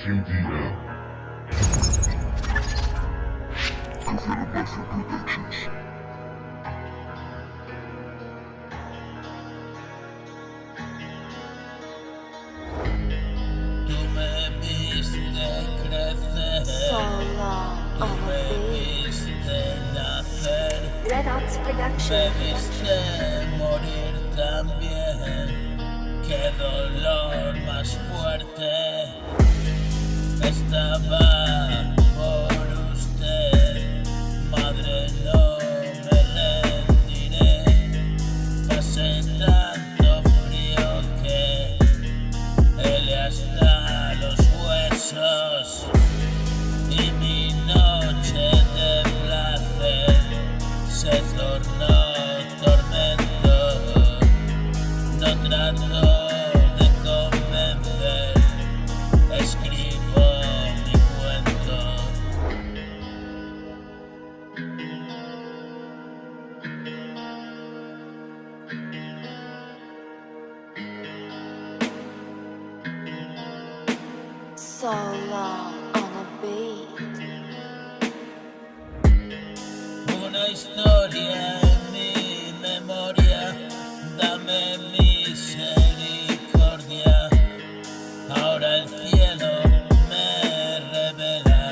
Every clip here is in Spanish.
JDM. Confederate Mafia Productions. Tú me viste crecer, Solo tú on me a beat. viste nacer, Red Ops me Production. viste morir también. Qué dolor más fuerte estaba por usted, madre, no me rendiré. Pasé tanto frío que helé hasta los huesos y mi noche de placer se tornó tormento. No trato de convencer, escribo mi cuento. Solo on a beat. Una historia en mi memoria, dame misericordia. Ahora el cielo me revela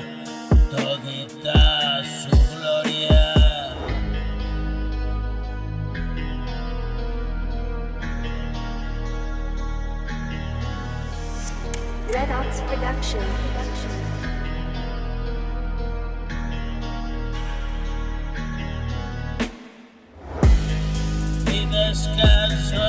todita su gloria. Red Ops Production. Mi descanso